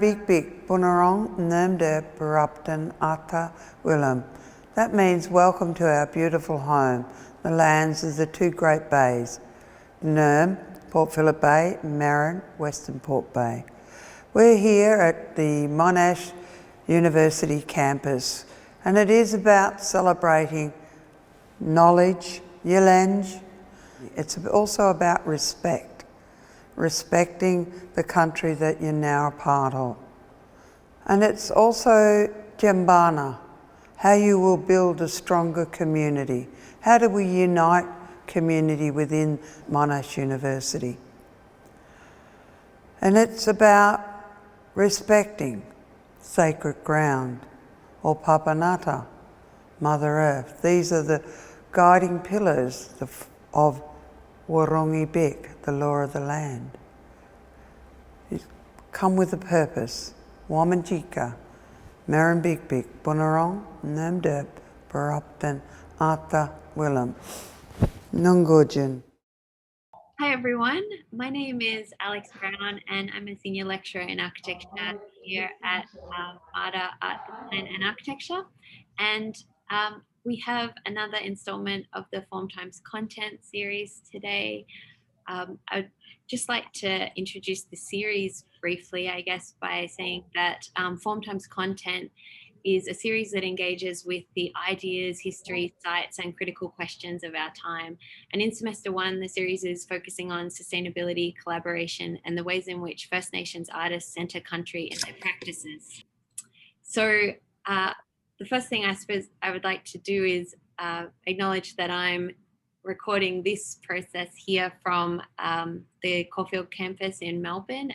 Big Big Bunurong Nurmder Barupton Ata Willem. That means welcome to our beautiful home, the lands of the two great bays, Nurm, Port Phillip Bay, and Marin, Western Port Bay. We're here at the Monash University campus, and it is about celebrating knowledge, Yilenge. It's also about respect, respecting the country that you're now a part of. And it's also Jambana, how you will build a stronger community. How do we unite community within Monash University? And it's about respecting sacred ground, or Papanata, Mother Earth. These are the guiding pillars of Wurrungi Bik, the law of the land. Come with a purpose. Wamanjika, Marin Big Big, Bunurong, Nurmder, Barupton, Ata Willem. Nungurjin. Hi everyone, my name is Alex Brown and I'm a senior lecturer in architecture here at Mater Art Design and Architecture, and we have another installment of the Form Times Content series today. I'd just like to introduce the series briefly, I guess, by saying that Form Times Content is a series that engages with the ideas, history, sites, and critical questions of our time. And in semester one, the series is focusing on sustainability, collaboration, and the ways in which First Nations artists center country in their practices. So the first thing I suppose I would like to do is acknowledge that I'm recording this process here from the Caulfield campus in Melbourne,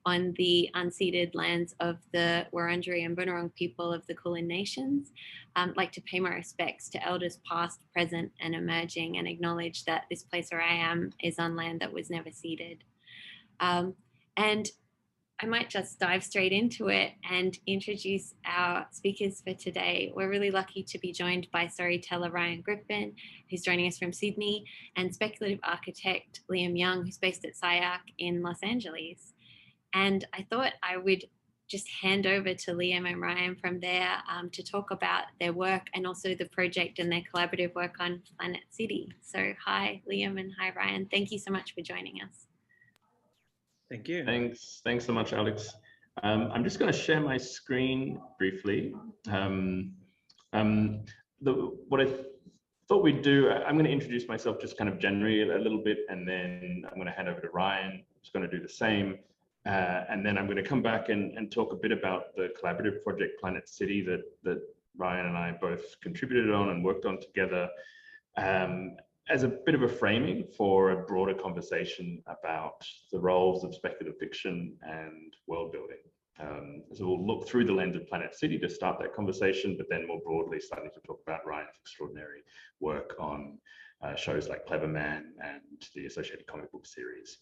on the unceded lands of the Wurundjeri and Bunurong people of the Kulin Nations. I'd like to pay my respects to elders past, present, and emerging, and acknowledge that this place where I am is on land that was never ceded. And I might just dive straight into it and introduce our speakers for today. We're really lucky to be joined by storyteller Ryan Griffin, who's joining us from Sydney, and speculative architect Liam Young, who's based at SCI-Arc in Los Angeles. And I thought I would just hand over to Liam and Ryan from there to talk about their work and also the project and their collaborative work on Planet City. So hi, Liam, and hi, Ryan. Thank you so much for joining us. Thank you. Thanks so much, Alex. I'm just going to share my screen briefly. What I thought we'd do, I'm going to introduce myself just kind of generally a little bit, and then I'm going to hand over to Ryan, who's going to do the same. And then I'm going to come back and talk a bit about the collaborative project Planet City that Ryan and I both contributed on and worked on together, as a bit of a framing for a broader conversation about the roles of speculative fiction and world building. So we'll look through the lens of Planet City to start that conversation, but then more broadly starting to talk about Ryan's extraordinary work on shows like Cleverman and the associated comic book series.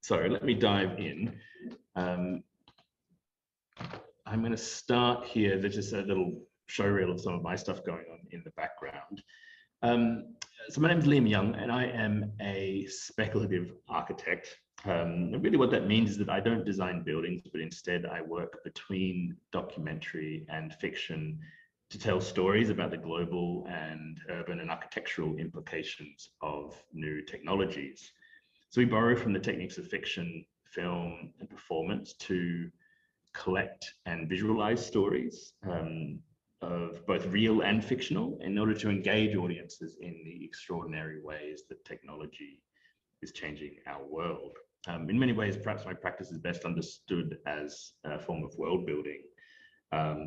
So let me dive in. I'm going to start here. There's just a little showreel of some of my stuff going on in the background. So my name is Liam Young, and I am a speculative architect. And really what that means is that I don't design buildings, but instead I work between documentary and fiction to tell stories about the global and urban and architectural implications of new technologies. So we borrow from the techniques of fiction, film, and performance to collect and visualize stories of both real and fictional in order to engage audiences in the extraordinary ways that technology is changing our world. In many ways, perhaps my practice is best understood as a form of world building.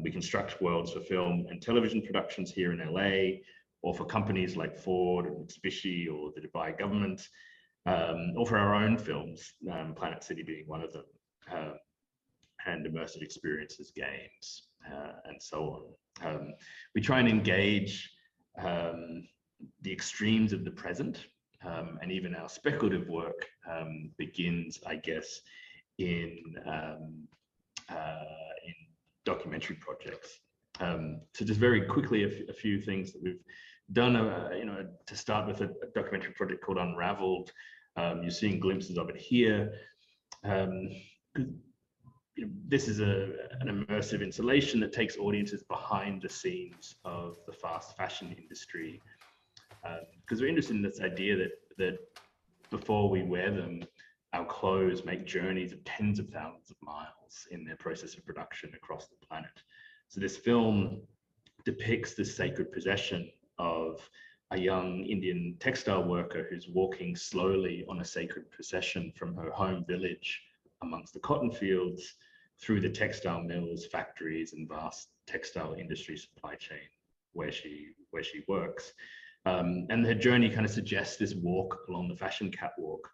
We construct worlds for film and television productions here in LA, or for companies like Ford and Mitsubishi or the Dubai government, or for our own films, Planet City being one of them, and immersive experiences, games, and so on. We try and engage the extremes of the present, and even our speculative work begins, I guess, in documentary projects. So just very quickly, a few things that we've done, to start with a documentary project called Unraveled. You're seeing glimpses of it here. this is an immersive installation that takes audiences behind the scenes of the fast fashion industry, because we're interested in this idea that before we wear them, our clothes make journeys of tens of thousands of miles in their process of production across the planet. So this film depicts the sacred possession of a young Indian textile worker who's walking slowly on a sacred procession from her home village amongst the cotton fields through the textile mills, factories, and vast textile industry supply chain where she works. And her journey kind of suggests this walk along the fashion catwalk,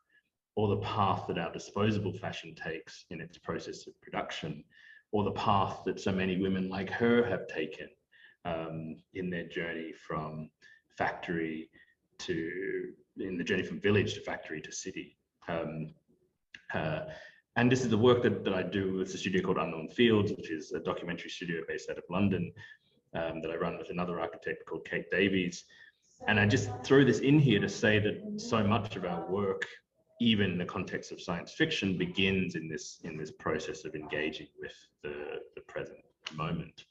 or the path that our disposable fashion takes in its process of production, or the path that so many women like her have taken in their journey from factory in the journey from village to factory to city. And this is the work that I do with a studio called Unknown Fields, which is a documentary studio based out of London that I run with another architect called Kate Davies. And I just throw this in here to say that so much of our work, even in the context of science fiction, begins in this process of engaging with the present moment.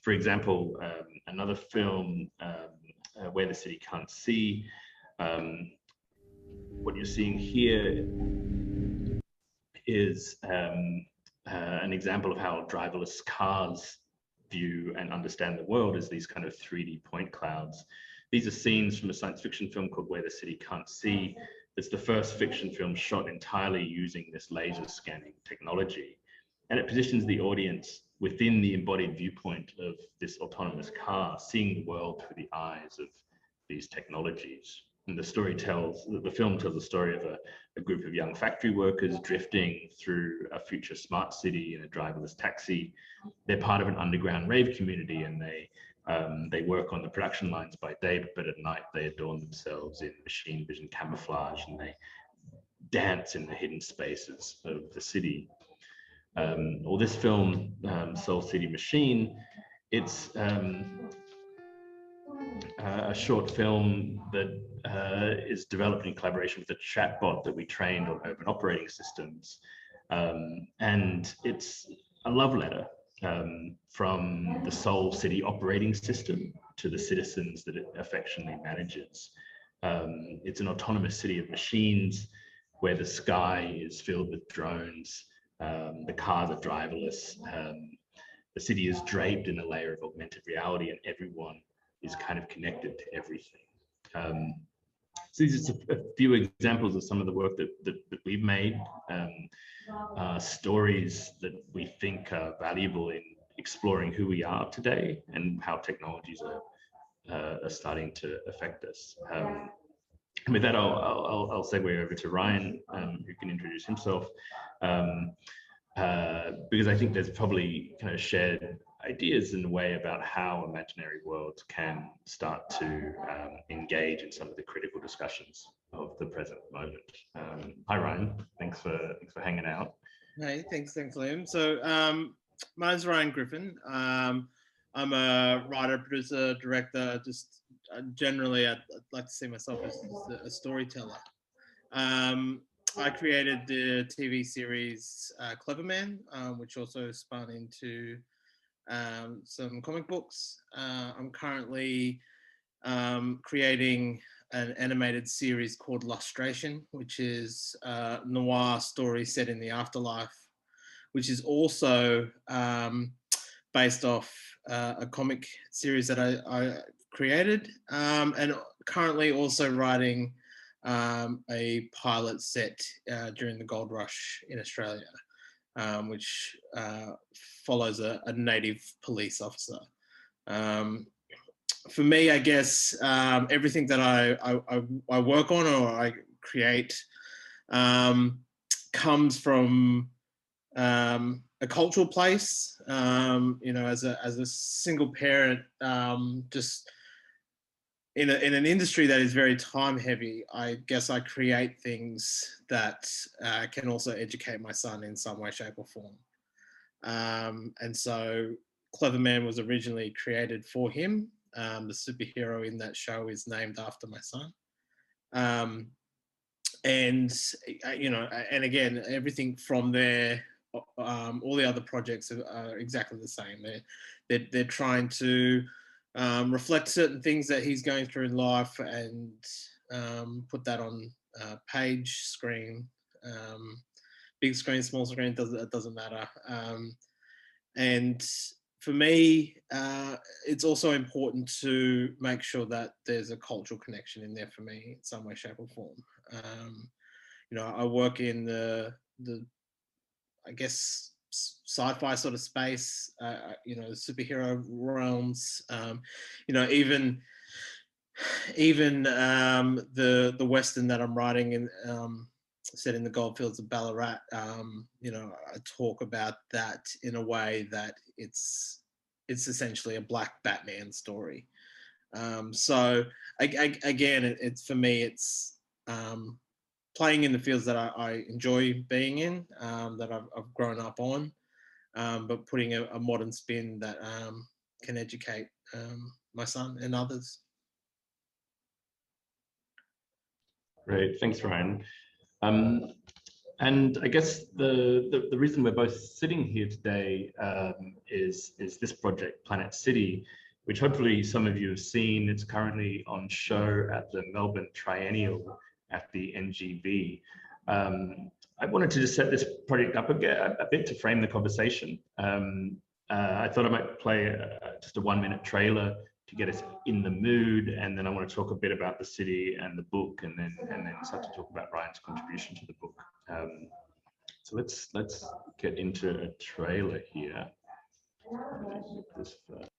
For example, another film, Where the City Can't See, what you're seeing here is an example of how driverless cars view and understand the world as these kind of 3D point clouds. These are scenes from a science fiction film called Where the City Can't See. It's the first fiction film shot entirely using this laser scanning technology. And it positions the audience within the embodied viewpoint of this autonomous car, seeing the world through the eyes of these technologies. And the film tells the story of a group of young factory workers drifting through a future smart city in a driverless taxi. They're part of an underground rave community, and they work on the production lines by day, but at night they adorn themselves in machine vision camouflage, and they dance in the hidden spaces of the city. Or this film, Soul City Machine, it's a short film that is developed in collaboration with a chatbot that we trained on open operating systems. And it's a love letter from the Soul City operating system to the citizens that it affectionately manages. It's an autonomous city of machines where the sky is filled with drones, the cars are driverless, the city is draped in a layer of augmented reality, and everyone is kind of connected to everything. So these are just a few examples of some of the work that we've made, stories that we think are valuable in exploring who we are today and how technologies are starting to affect us. And with that, I'll segue over to Ryan, who can introduce himself, because I think there's probably kind of shared ideas in a way about how imaginary worlds can start to engage in some of the critical discussions of the present moment. Hi, Ryan. Thanks for hanging out. Hey, thanks, Liam. So my name's Ryan Griffin. I'm a writer, producer, director. Just generally, I'd like to see myself as a storyteller. I created the TV series Cleverman, which also spun into some comic books. I'm currently creating an animated series called Lustration, which is a noir story set in the afterlife, which is also based off a comic series that I created, and currently also writing a pilot set during the gold rush in Australia, which follows a native police officer. For me, I guess everything that I work on or I create comes from a cultural place. You know, as a single parent, just in an industry that is very time heavy, I guess I create things that can also educate my son in some way, shape or form. And so Cleverman was originally created for him. The superhero in that show is named after my son. And, you know, and again, everything from there all the other projects are exactly the same. They're trying to reflect certain things that he's going through in life and put that on page, screen, big screen, small screen, it doesn't matter. And for me, it's also important to make sure that there's a cultural connection in there for me in some way, shape, or form. You know, I work in the I guess sci-fi sort of space, you know, superhero realms. You know, even the Western that I'm writing in, set in the goldfields of Ballarat. You know, I talk about that in a way that it's essentially a black Batman story. So again, it's for me, it's playing in the fields that I enjoy being in, that I've grown up on, but putting a modern spin that can educate my son and others. Great, thanks, Ryan. And I guess the reason we're both sitting here today is this project, Planet City, which hopefully some of you have seen. It's currently on show at the Melbourne Triennial at the NGV. I wanted to just set this project up a bit to frame the conversation. I thought I might play just a 1-minute trailer to get us in the mood, and then I want to talk a bit about the city and the book, and then start to talk about Ryan's contribution to the book. So let's get into a trailer here. This first.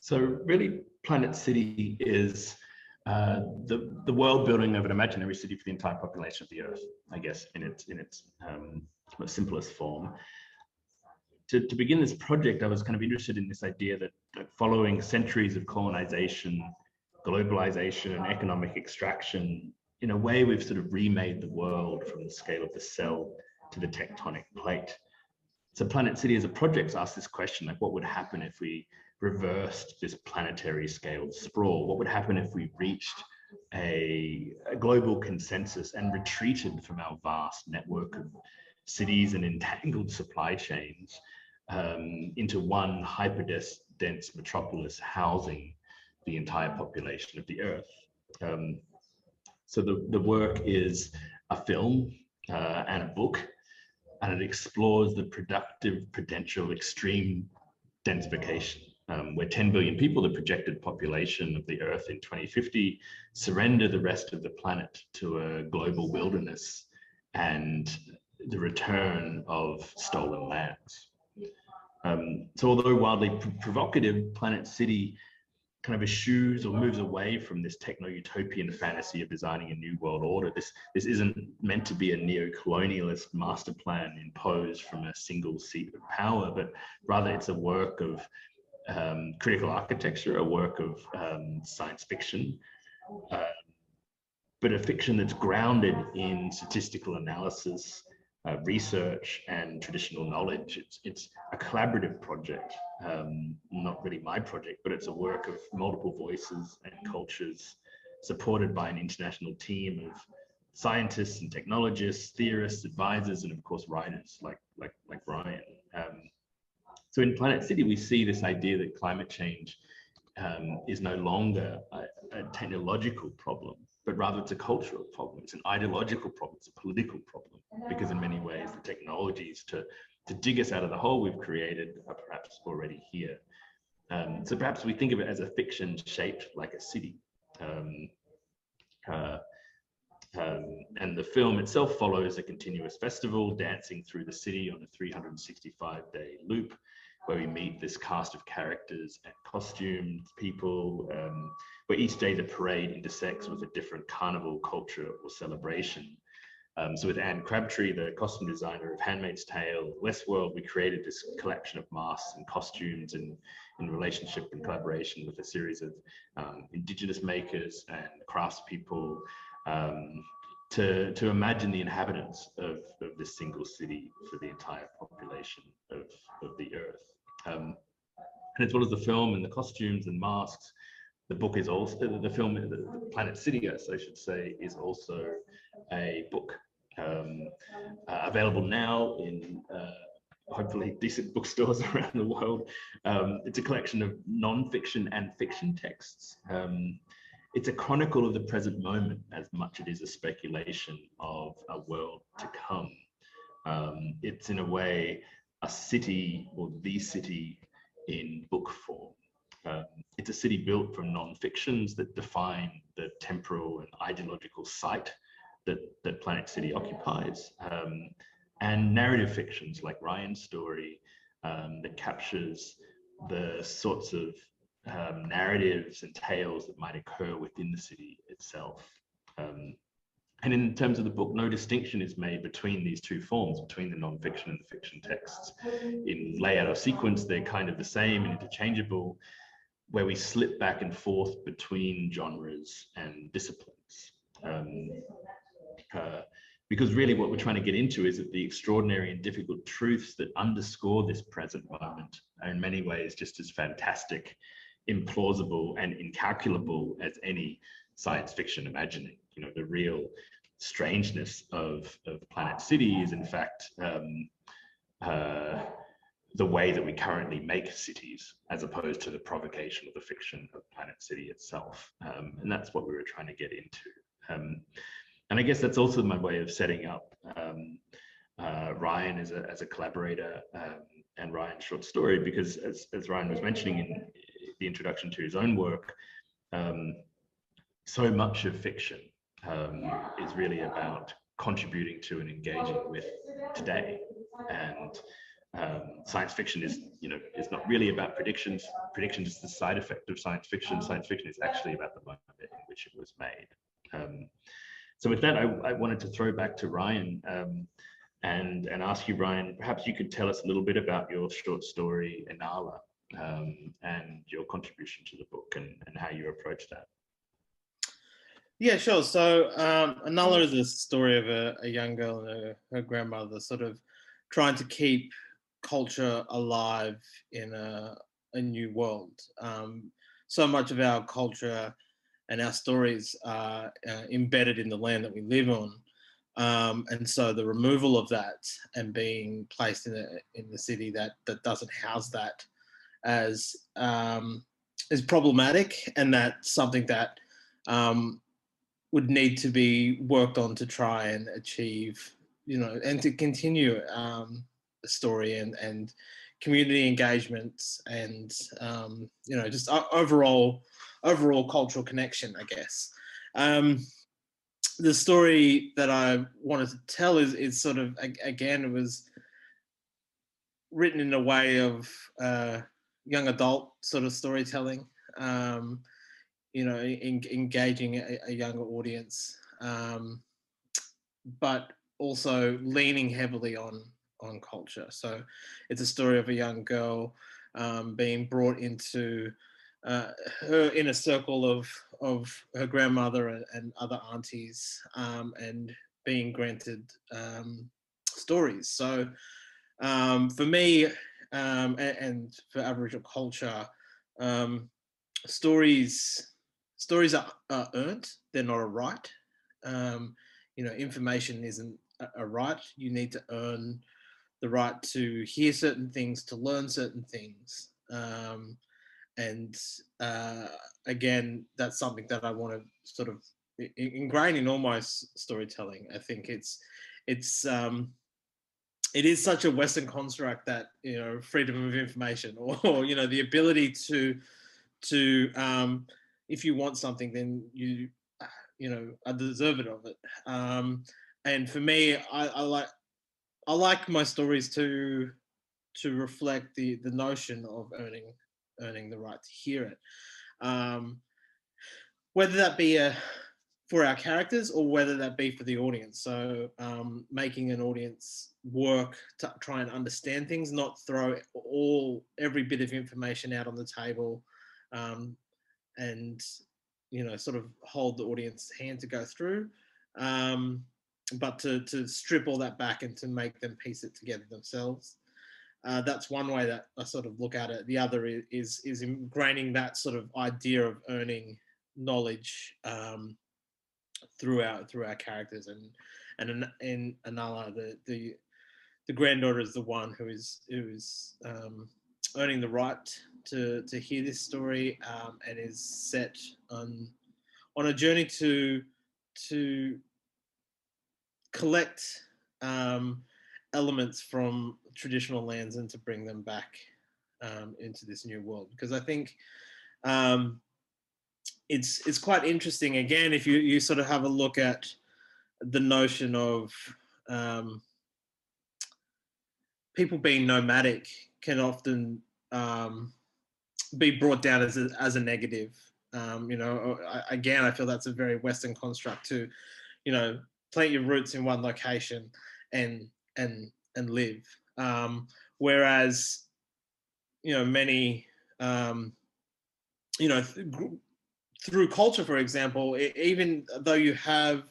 So really, Planet City is the world building of an imaginary city for the entire population of the Earth, I guess, in its most simplest form. To begin this project, I was kind of interested in this idea that following centuries of colonization, globalization, and economic extraction, in a way, we've sort of remade the world from the scale of the cell to the tectonic plate. So Planet City as a project asks this question, like, what would happen if we reversed this planetary scaled sprawl? What would happen if we reached a global consensus and retreated from our vast network of cities and entangled supply chains into one hyperdense metropolis housing the entire population of the Earth? So the work is a film and a book, and it explores the productive potential of extreme densification, where 10 billion people, the projected population of the Earth in 2050, surrender the rest of the planet to a global wilderness and the return of stolen lands. So although wildly provocative, Planet City kind of eschews or moves away from this techno-utopian fantasy of designing a new world order. This isn't meant to be a neo-colonialist master plan imposed from a single seat of power, but rather it's a work of critical architecture, a work of science fiction, but a fiction that's grounded in statistical analysis, research, and traditional knowledge. It's a collaborative project, not really my project, but it's a work of multiple voices and cultures, supported by an international team of scientists and technologists, theorists, advisors, and of course writers like Ryan. So in Planet City, we see this idea that climate change is no longer a technological problem, but rather it's a cultural problem, it's an ideological problem, it's a political problem, because in many ways the technologies to dig us out of the hole we've created are perhaps already here. So perhaps we think of it as a fiction shaped like a city. And the film itself follows a continuous festival dancing through the city on a 365-day loop, where we meet this cast of characters and costumed people, where each day the parade intersects with a different carnival, culture, or celebration. So with Anne Crabtree, the costume designer of Handmaid's Tale, Westworld, we created this collection of masks and costumes in relationship and collaboration with a series of Indigenous makers and craftspeople, to imagine the inhabitants of this single city for the entire population of the earth. And as well as the film and the costumes and masks, the book is also, the film, the Planet Cityus, I should say, is also a book available now in hopefully decent bookstores around the world. It's a collection of non-fiction and fiction texts. It's a chronicle of the present moment as much as it is a speculation of a world to come. It's in a way a city, or the city, in book form. It's a city built from non-fictions that define the temporal and ideological site that Planet City occupies, and narrative fictions like Ryan's story, that captures the sorts of narratives and tales that might occur within the city itself. And in terms of the book, no distinction is made between these two forms, between the non-fiction and the fiction texts. In layout or sequence, they're kind of the same and interchangeable, where we slip back and forth between genres and disciplines. Because really what we're trying to get into is that the extraordinary and difficult truths that underscore this present moment are in many ways just as fantastic, implausible, and incalculable as any science fiction imagining. You know, the real strangeness of Planet City is in fact the way that we currently make cities, as opposed to the provocation of the fiction of Planet City itself. And that's what we were trying to get into. And I guess that's also my way of setting up Ryan as a collaborator, and Ryan's short story, because as Ryan was mentioning in the introduction to his own work, so much of fiction is really about contributing to and engaging with today. And science fiction is not really about predictions. Prediction is the side effect of science fiction. Science fiction is actually about the moment in which it was made. So with that, I wanted to throw back to Ryan and ask you, Ryan, perhaps you could tell us a little bit about your short story, Inala, and your contribution to the book and how you approach that. Yeah, sure. So Inala is a story of a young girl and her grandmother sort of trying to keep culture alive in a new world. So much of our culture and our stories are embedded in the land that we live on. And so the removal of that and being placed in the city that doesn't house that as is problematic, and that's something that would need to be worked on to try and achieve, and to continue the story and community engagements and just overall cultural connection, I guess. The story that I wanted to tell is sort of, again, it was written in a way of young adult sort of storytelling, engaging a younger audience, but also leaning heavily on culture. So it's a story of a young girl being brought into her inner circle of her grandmother and other aunties, and being granted stories. So for me, and for Aboriginal culture, stories are earned. They're not a right. Information isn't a right. You need to earn the right to hear certain things, to learn certain things. And again, that's something that I want to sort of ingrained in all my storytelling. I think it is such a Western construct that, you know, freedom of information, or you know, the ability to if you want something, then you know, are deserving of it. And for me, I like my stories to reflect the notion of earning the right to hear it, whether that be for our characters or whether that be for the audience. So making an audience work to try and understand things, not throw every bit of information out on the table, and you know, sort of hold the audience's hand to go through, but to strip all that back and to make them piece it together themselves. That's one way that I sort of look at it. The other is ingraining that sort of idea of earning knowledge through our characters, and Anala, the granddaughter, is the one who is earning the right to hear this story, and is set on a journey to collect elements from traditional lands and to bring them back into this new world. Because I think it's quite interesting. Again, if you sort of have a look at the notion of people being nomadic, can often be brought down as a negative. You know, again, I feel that's a very Western construct to, you know, plant your roots in one location and live. Whereas, you know, many, you know, through culture, for example, even though you have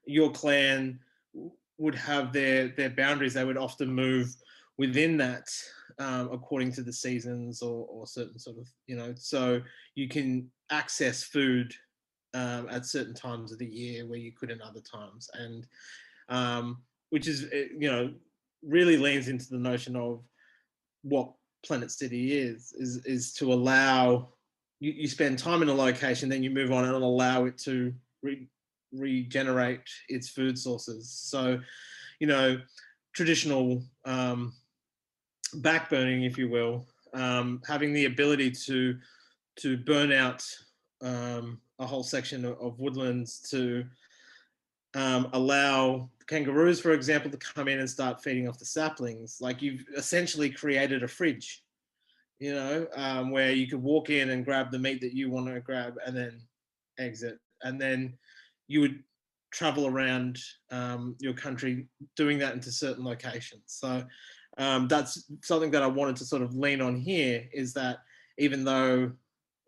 your clan would have their boundaries, they would often move within that, according to the seasons or certain sort of, you know, so you can access food at certain times of the year where you couldn't other times, and which is, you know, really leans into the notion of what Planet City is to allow you spend time in a location, then you move on and allow it to regenerate its food sources. So, you know, traditional backburning, if you will, having the ability to burn out a whole section of woodlands to allow kangaroos, for example, to come in and start feeding off the saplings. Like, you've essentially created a fridge, you know, where you could walk in and grab the meat that you want to grab and then exit. And then you would travel around your country doing that into certain locations. So that's something that I wanted to sort of lean on here, is that even though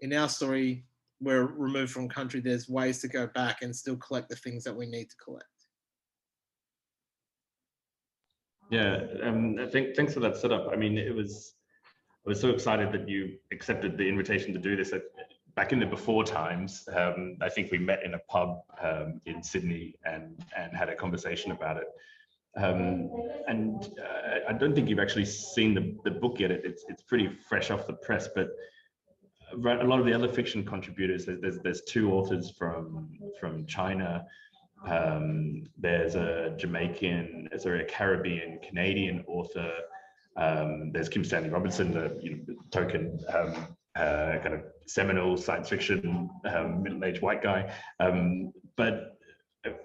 in our story we're removed from country, there's ways to go back and still collect the things that we need to collect. Yeah, thanks for that setup. I mean, I was so excited that you accepted the invitation to do this. Back in the before times, I think we met in a pub in Sydney and had a conversation about it. I don't think you've actually seen the book yet. It's pretty fresh off the press, but a lot of the other fiction contributors, there's two authors from China. There's a Caribbean Canadian author. There's Kim Stanley Robinson, the token kind of seminal science fiction middle-aged white guy. But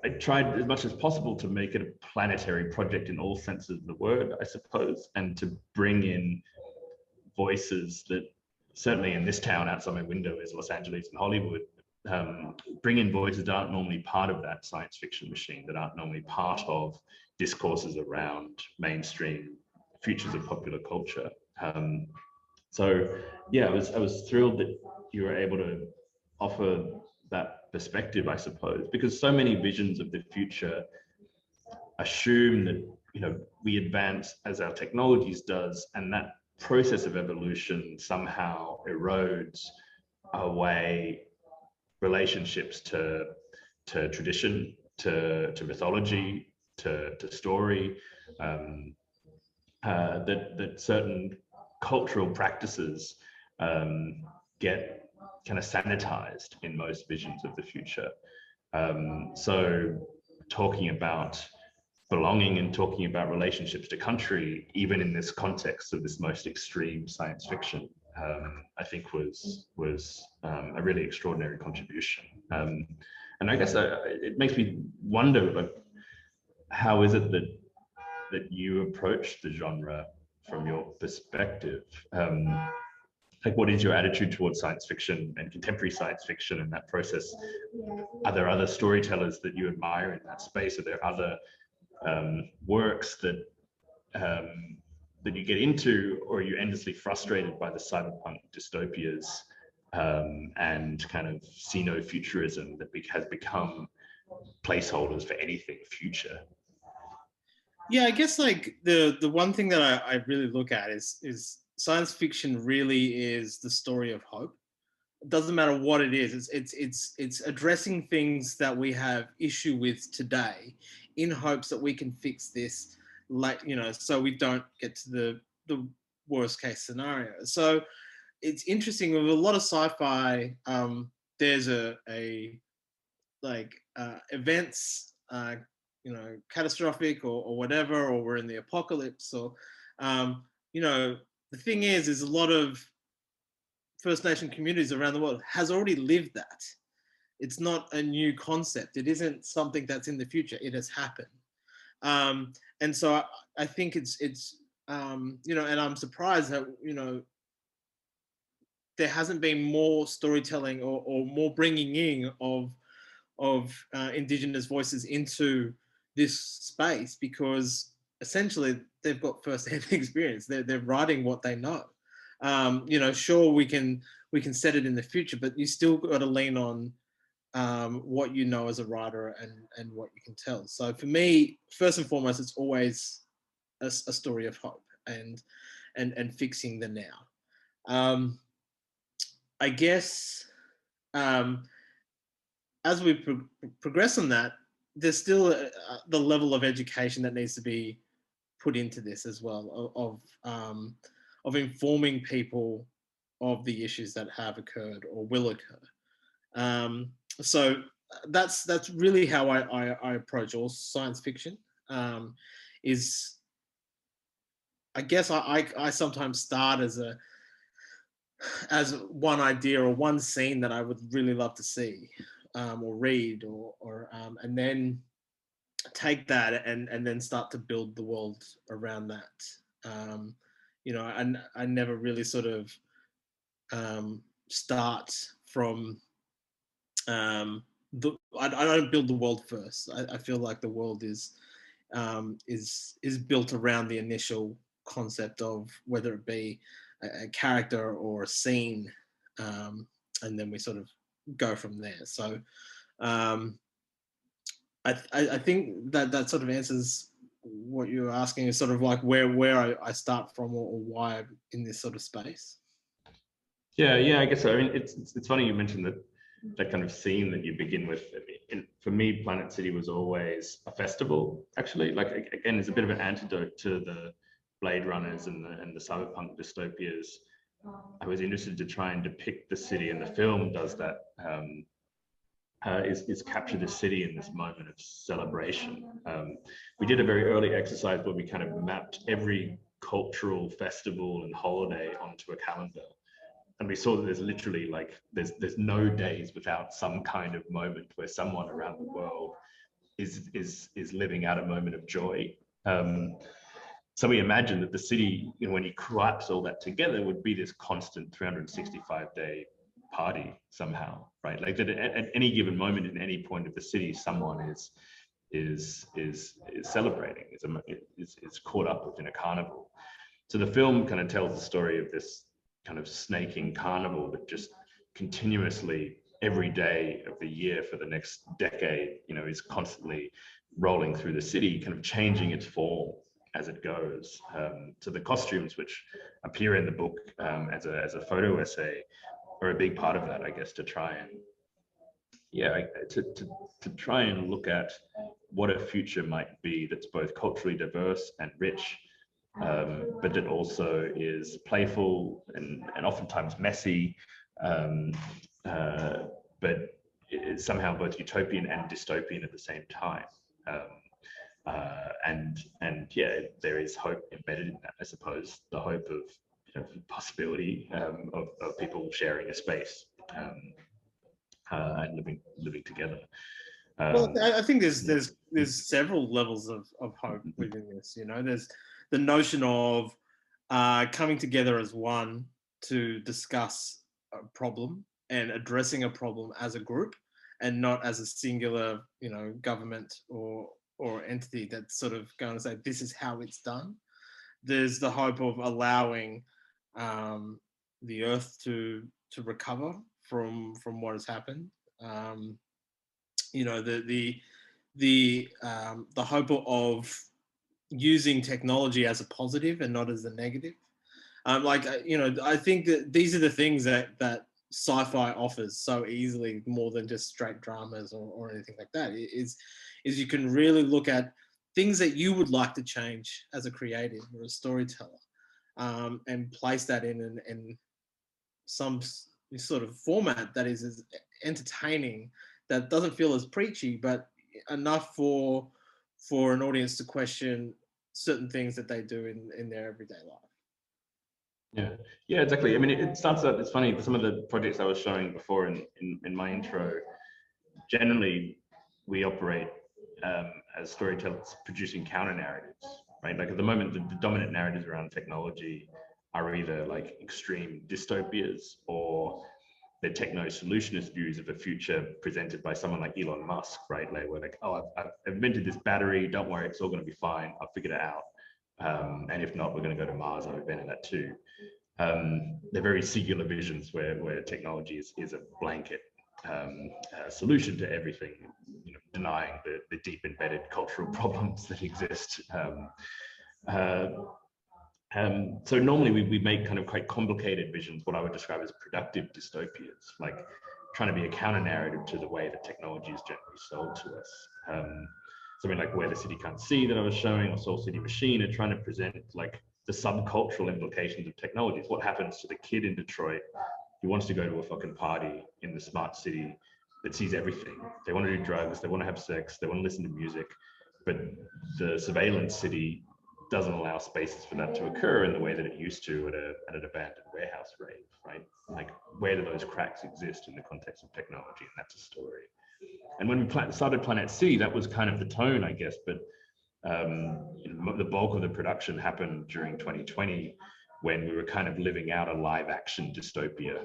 I tried as much as possible to make it a planetary project in all senses of the word, I suppose, and to bring in voices that, certainly in this town outside my window is Los Angeles and Hollywood, bring in voices that aren't normally part of that science fiction machine, that aren't normally part of discourses around mainstream features of popular culture. So yeah, I was thrilled that you were able to offer that perspective, I suppose, because so many visions of the future assume that, you know, we advance as our technologies does, and that process of evolution somehow erodes away relationships to tradition, to mythology, to story, that certain cultural practices get kind of sanitized in most visions of the future. So talking about belonging and talking about relationships to country, even in this context of this most extreme science fiction, I think was a really extraordinary contribution. And I guess it makes me wonder, like, how is it that you approach the genre from your perspective? Like, what is your attitude towards science fiction and contemporary science fiction in that process? Are there other storytellers that you admire in that space? Are there other works that that you get into, or are you endlessly frustrated by the cyberpunk dystopias and kind of xenofuturism that has become placeholders for anything future? Yeah, I guess like the one thing that I really look at is science fiction really is the story of hope. It doesn't matter what it is. It's addressing things that we have issue with today, in hopes that we can fix this, like, you know, so we don't get to the worst case scenario. So it's interesting with a lot of sci-fi. There's a like events, you know, catastrophic or whatever, or we're in the apocalypse, or you know, the thing is a lot of First Nation communities around the world has already lived that. It's not a new concept. It isn't something that's in the future. It has happened. And so I think it's you know, and I'm surprised that, you know, there hasn't been more storytelling or more bringing in of Indigenous voices into this space, because essentially they've got first-hand experience. They're writing what they know. You know, sure, we can set it in the future, but you still got to lean on what you know as a writer and what you can tell. So for me, first and foremost, it's always a story of hope and fixing the now. I guess as we progress on that, there's still the level of education that needs to be put into this as well, of informing people of the issues that have occurred or will occur. So that's really how I approach all science fiction. Is, I guess I sometimes start as one idea or one scene that I would really love to see or read, or and then take that and then start to build the world around that. You know, and I never really sort of start from I don't build the world first. I feel like the world is built around the initial concept of whether it be a character or a scene, and then we sort of go from there. So I think that sort of answers what you're asking, is sort of like where I start from, or why I'm in this sort of space. Yeah, I guess so. I mean, it's funny you mentioned that kind of scene that you begin with. I mean, for me, Planet City was always a festival. Actually, like, again, it's a bit of an antidote to the Blade Runners and the cyberpunk dystopias. I was interested to try and depict the city, and the film does that. Is capture the city in this moment of celebration. We did a very early exercise where we kind of mapped every cultural festival and holiday onto a calendar. And we saw that there's literally, like, there's no days without some kind of moment where someone around the world is living out a moment of joy. So we imagine that the city, you know, when you collapse all that together, would be this constant 365-day party somehow, right? Like that at any given moment in any point of the city, someone is celebrating, is caught up within a carnival. So the film kind of tells the story of this kind of snaking carnival that just continuously every day of the year for the next decade, you know, is constantly rolling through the city, kind of changing its form as it goes. So the costumes which appear in the book as a photo essay are a big part of that, I guess, to try and to try and look at what a future might be that's both culturally diverse and rich, but it also is playful and oftentimes messy, but it's somehow both utopian and dystopian at the same time. And yeah, there is hope embedded in that, I suppose, the hope of possibility of people sharing a space and living together. Well, I think there's several levels of hope within this. There's the notion of coming together as one to discuss a problem and addressing a problem as a group, and not as a singular, government or entity that's sort of going to say this is how it's done. There's the hope of allowing the earth to recover from what has happened. The hope of using technology as a positive and not as a negative. I think that these are the things that sci-fi offers so easily, more than just straight dramas or anything like that. Is you can really look at things that you would like to change as a creative or a storyteller, and place that in some sort of format that is as entertaining, that doesn't feel as preachy, but enough for an audience to question certain things that they do in their everyday life. Yeah, exactly. I mean, it starts out, it's funny, some of the projects I was showing before in my intro, generally we operate as storytellers producing counter narratives, right? Like at the moment, the dominant narratives around technology are either like extreme dystopias or the techno-solutionist views of a future presented by someone like Elon Musk, right? Like we're like, oh, I've invented this battery, don't worry, it's all going to be fine, I've figured it out. And if not, we're going to go to Mars, I've invented that too. They're very singular visions where technology is a blanket solution to everything, denying the deep embedded cultural problems that exist. So normally we make kind of quite complicated visions, what I would describe as productive dystopias, like trying to be a counter narrative to the way that technology is generally sold to us. Something like Where the City Can't See that I was showing, or Soul City Machine, are trying to present like the subcultural implications of technologies. What happens to the kid in Detroit who wants to go to a fucking party in the smart city that sees everything? They want to do drugs, they want to have sex, they want to listen to music, but the surveillance city doesn't allow spaces for that to occur in the way that it used to at an abandoned warehouse rave, right? Like, where do those cracks exist in the context of technology? And that's a story. And when we started Planet C, that was kind of the tone, I guess, but the bulk of the production happened during 2020, when we were kind of living out a live action dystopia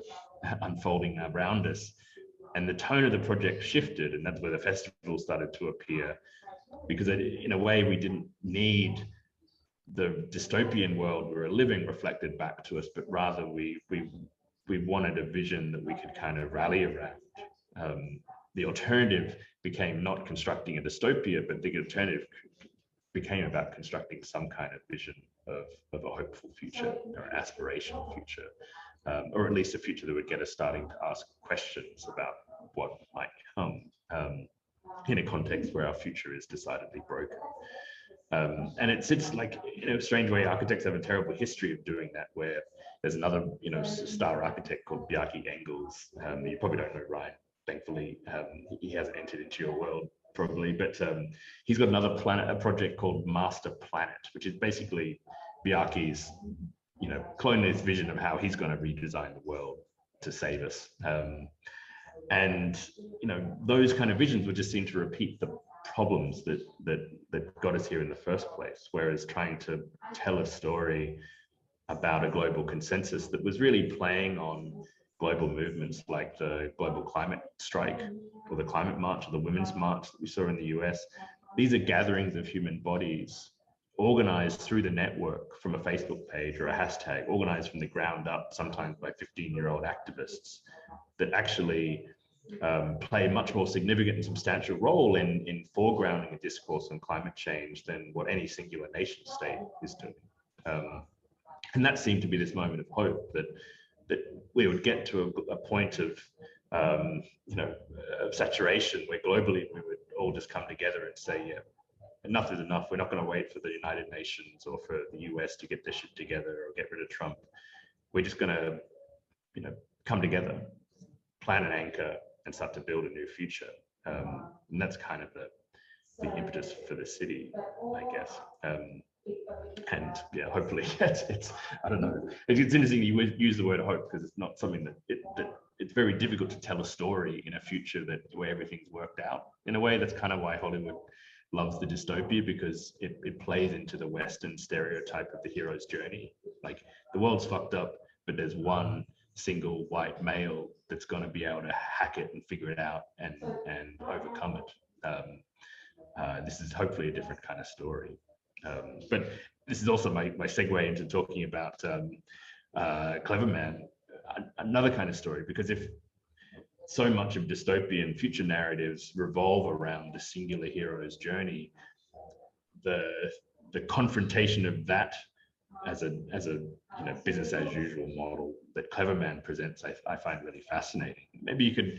unfolding around us. And the tone of the project shifted, and that's where the festival started to appear, because in a way we didn't need the dystopian world we were living reflected back to us, but rather we wanted a vision that we could kind of rally around. The alternative became not constructing a dystopia, but the alternative became about constructing some kind of vision of a hopeful future or an aspirational future, or at least a future that would get us starting to ask questions about what might come in a context where our future is decidedly broken. And it sits like, in a strange way, architects have a terrible history of doing that, where there's another, star architect called Bjarke Ingels. You probably don't know Ryan, thankfully. He hasn't entered into your world, probably, but he's got another project called Master Planet, which is basically Bjarke's, colonialist vision of how he's going to redesign the world to save us. And those kind of visions would just seem to repeat the problems that got us here in the first place, whereas trying to tell a story about a global consensus that was really playing on global movements like the global climate strike or the climate march or the women's march that we saw in the US. These are gatherings of human bodies organized through the network from a Facebook page or a hashtag, organized from the ground up, sometimes by 15-year-old activists, that actually play a much more significant and substantial role in foregrounding a discourse on climate change than what any singular nation state is doing. And that seemed to be this moment of hope that we would get to a point of of saturation, where globally we would all just come together and say, yeah, enough is enough. We're not going to wait for the United Nations or for the US to get their shit together or get rid of Trump. We're just going to, come together, plan an anchor, and start to build a new future. And that's kind of the impetus for the city, I guess. And yeah, hopefully it's I don't know. It's interesting you use the word hope, because it's not something that it's very difficult to tell a story in a future where everything's worked out. In a way, that's kind of why Hollywood loves the dystopia, because it plays into the Western stereotype of the hero's journey. Like, the world's fucked up, but there's one single white male that's going to be able to hack it and figure it out and overcome it. This is hopefully a different kind of story. But this is also my segue into talking about Cleverman, another kind of story, because if so much of dystopian future narratives revolve around the singular hero's journey, the confrontation of that as a business as usual model that Cleverman presents, I find really fascinating. Maybe you could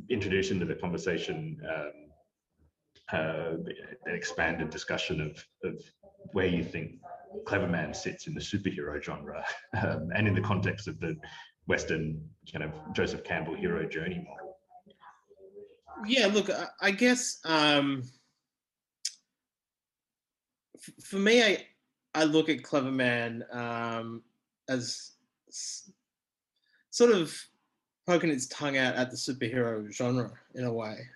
introduce into the conversation an expanded discussion of where you think Cleverman sits in the superhero genre, and in the context of the Western kind of Joseph Campbell hero journey model. Yeah, look, I guess for me, I look at Cleverman as sort of poking its tongue out at the superhero genre in a way.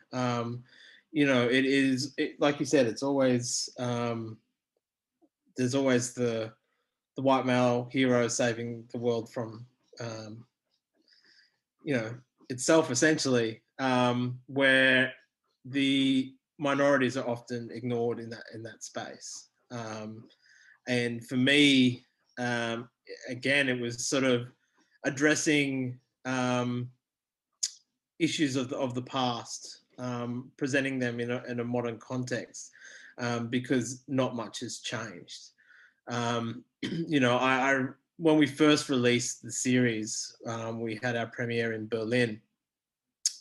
It is, like you said, it's always there's always the white male hero saving the world from itself, essentially, where the minorities are often ignored in that space. And for me, again, it was sort of addressing issues of the past, presenting them in a modern context, because not much has changed. When we first released the series, we had our premiere in Berlin,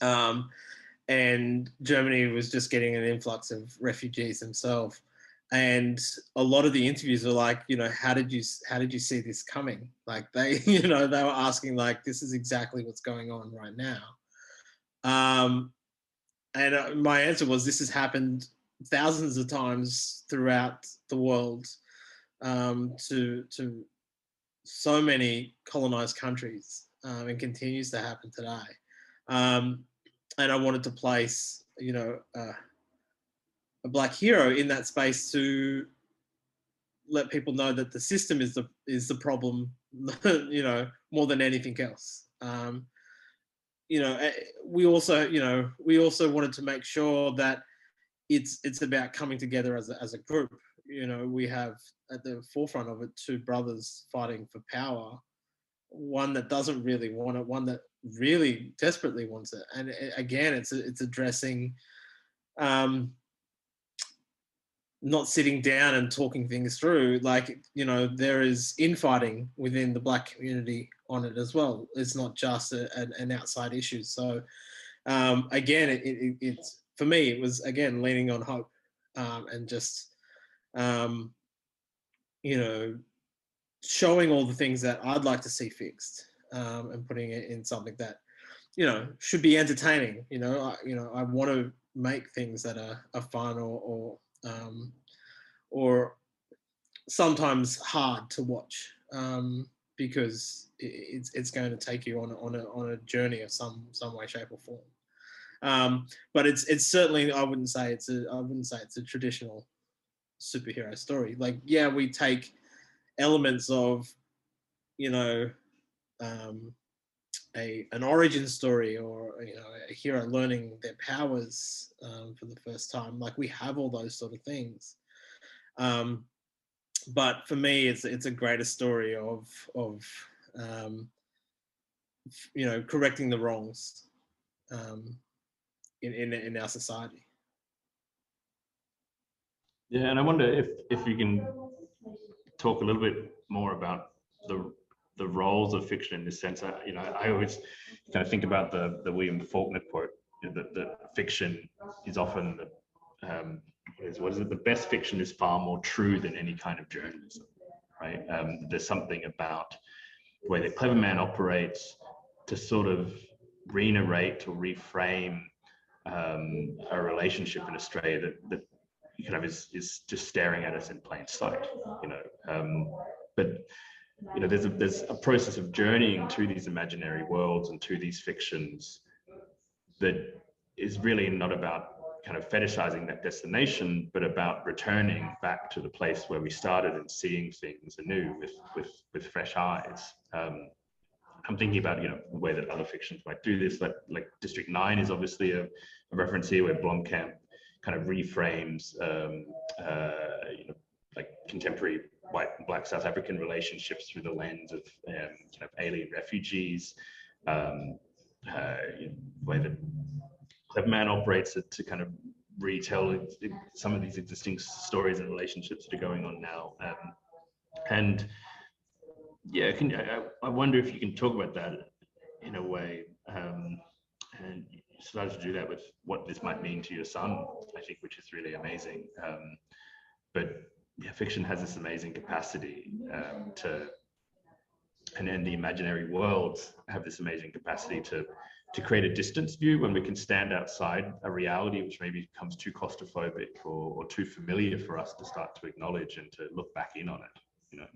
and Germany was just getting an influx of refugees themselves. And a lot of the interviews were like, how did you see this coming? Like, they were asking, like, this is exactly what's going on right now. And my answer was, this has happened thousands of times throughout the world, to so many colonized countries, and continues to happen today. And I wanted to place, a Black hero in that space to let people know that the system is the problem, more than anything else. We also wanted to make sure that it's about coming together as a group. We have at the forefront of it two brothers fighting for power, one that doesn't really want it, one that really desperately wants it. And again, it's addressing not sitting down and talking things through. Like, there is infighting within the Black community on it as well. It's not just an outside issue. So again, it's for me, it was, again, leaning on hope, and just showing all the things that I'd like to see fixed, and putting it in something that should be entertaining. I want to make things that are fun or sometimes hard to watch, because it's going to take you on a journey of some way, shape, or form. But it's certainly, I wouldn't say it's a traditional superhero story. Like, yeah, we take elements of an origin story, or a hero learning their powers for the first time. Like, we have all those sort of things, but for me, it's a greater story of correcting the wrongs in our society. Yeah, and I wonder if you can talk a little bit more about the roles of fiction in this sense. I always kind of think about the William Faulkner quote, that fiction is often the best fiction is far more true than any kind of journalism, right? There's something about the way that Cleverman operates to sort of re-narrate or reframe a relationship in Australia that you kind of is just staring at us in plain sight, you know. But you know, there's a process of journeying to these imaginary worlds and to these fictions that is really not about kind of fetishizing that destination, but about returning back to the place where we started and seeing things anew with fresh eyes. I'm thinking about, you know, the way that other fictions might do this. Like District 9 is obviously a reference here, where Blomkamp kind of reframes, you know, like contemporary white and black South African relationships through the lens of kind of alien refugees. You know, the way that Cleverman operates it to kind of retell some of these existing stories and relationships that are going on now. And yeah, I wonder if you can talk about that in a way, and you started to do that with what this might mean to your son, I think, which is really amazing. But yeah, fiction has this amazing capacity and then the imaginary worlds have this amazing capacity to create a distance view when we can stand outside a reality which maybe becomes too claustrophobic or too familiar for us to start to acknowledge and to look back in on it, you know.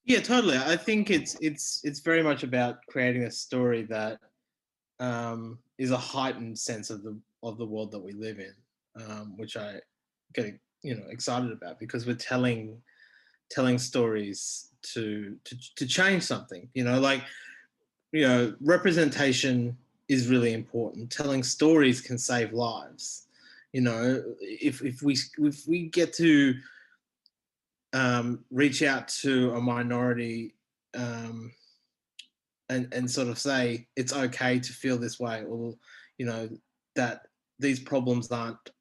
Yeah, totally. I think it's very much about creating a story that is a heightened sense of the world that we live in, which I get, you know, excited about, because we're telling stories to change something. You know, like, you know, representation is really important. Telling stories can save lives. You know, if we get to reach out to a minority and sort of say it's okay to feel this way, or, you know, that these problems aren't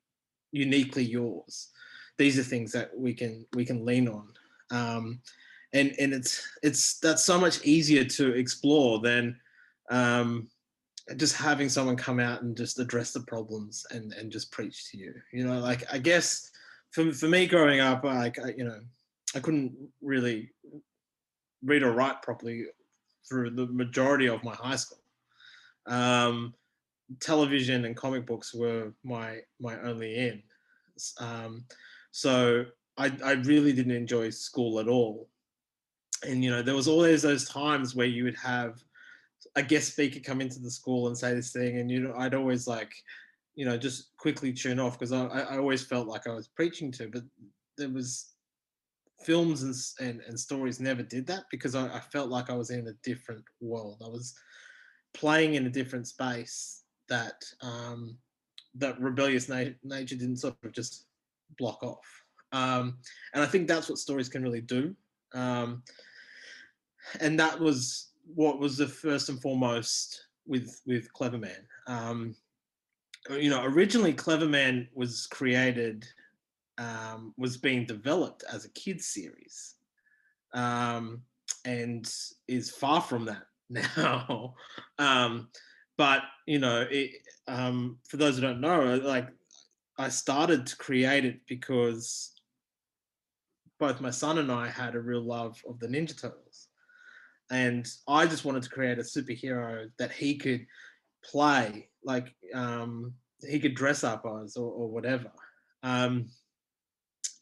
uniquely yours. These are things that we can lean on, and that's so much easier to explore than just having someone come out and just address the problems and just preach to you. You know, like, I guess for me growing up, you know, I couldn't really read or write properly through the majority of my high school. Television and comic books were my only in. So I really didn't enjoy school at all. And, you know, there was always those times where you would have a guest speaker come into the school and say this thing, and, you know, I'd always, like, you know, just quickly tune off, because I always felt like I was preaching to, but there was films and stories never did that, because I felt like I was in a different world. I was playing in a different space that that rebellious nature didn't sort of just block off. And I think that's what stories can really do. And that was what was the first and foremost with Cleverman. You know, originally Cleverman was created, was being developed as a kids series, and is far from that now. But, you know, for those who don't know, like, I started to create it because both my son and I had a real love of the Ninja Turtles, and I just wanted to create a superhero that he could play, like, he could dress up as, or whatever.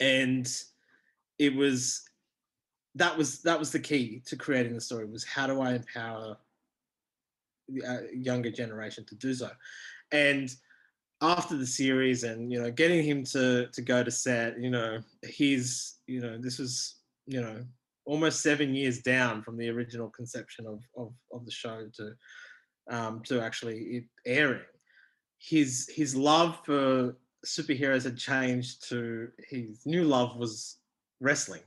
And it was that was the key to creating the story, was how do I empower the younger generation to do so. And after the series, and, you know, getting him to go to set, you know, he's, you know, this was, you know, almost 7 years down from the original conception of the show to actually it airing. His love for superheroes had changed to, his new love was wrestling,